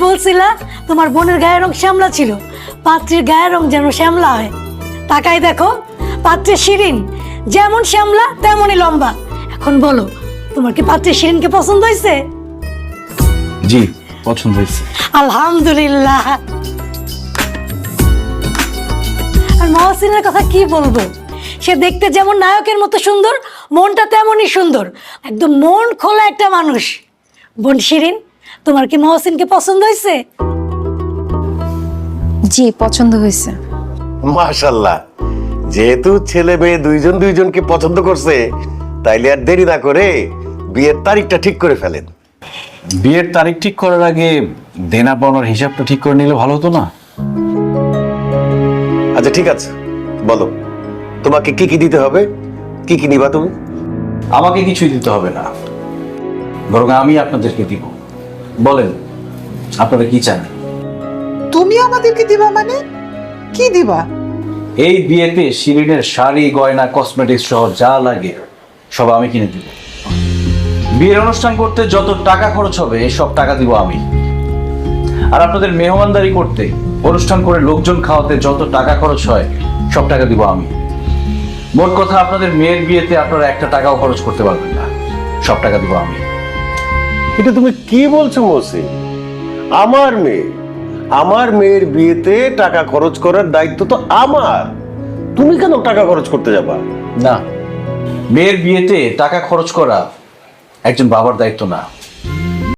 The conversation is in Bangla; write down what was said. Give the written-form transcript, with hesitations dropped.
বলছিলা তোমার বোনের গায়ের রং শ্যামলা ছিল, পাত্রীর গায়ের রং যেন শ্যামলা হয়। তাকাই দেখো, পাত্রের শিরিন যেমন শ্যামলা তেমনই লম্বা। এখন বলো, তোমার কি পাত্রের শিরিনকে পছন্দ হয়েছে? জি, পছন্দ হয়েছে। আলহামদুলিল্লাহ। আর মহসিনের কথা কি বলবো, সে দেখতে যেমন নায়কের মতো সুন্দর, মনটা তেমনই সুন্দর, একদম মন খোলা একটা মানুষ। বোন শিরিন, তোমার কি মহসিনকে পছন্দ হয়েছে? জি, পছন্দ হয়েছে। মাশাআল্লাহ, যেহেতু ছেলে মেয়ে দুইজন দুইজনকে পছন্দ করছে, তাইলে আর দেরি না করে বিয়ের তারিখটা ঠিক করে ফেলেন। বিয়ের তারিখ ঠিক করার আগে দেনা পাওনার হিসাবটা ঠিক করে নিলে ভালো হতো না? আচ্ছা ঠিক আছে, বলো তোমাকে কি কি দিতে হবে, কি কি নিবা তুমি? আমাকে কিছুই দিতে হবে না, বরং আমি আপনাদেরকে দিব। বলেন আপনারা কি চান? তুমি আমাদেরকে দিবা মানে? কি দিবা? এই বিয়েতে শিরিনের শাড়ি, গয়না, কসমেটিক্স সহ যা লাগে সব আমি কিনে দিব। বিয়ের অনুষ্ঠান করতে যত টাকা খরচ হবে সব টাকা দিব আমি। আর আপনাদের মেহমানদারি করতে, অনুষ্ঠান করে লোকজন খাওয়াতে যত টাকা খরচ হয় সব টাকা দিব আমি। মোট কথা, আপনাদের মেয়ের বিয়েতে আপনারা একটা টাকাও খরচ করতে পারবেন না, সব টাকা দিব আমি। এটা তুমি কি বলছো মহসিন? আমার মেয়ের বিয়েতে টাকা খরচ করার দায়িত্ব তো আমার, তুমি কেন টাকা খরচ করতে যাবা? না, মেয়ের বিয়েতে টাকা খরচ করা একজন বাবার দায়িত্ব না,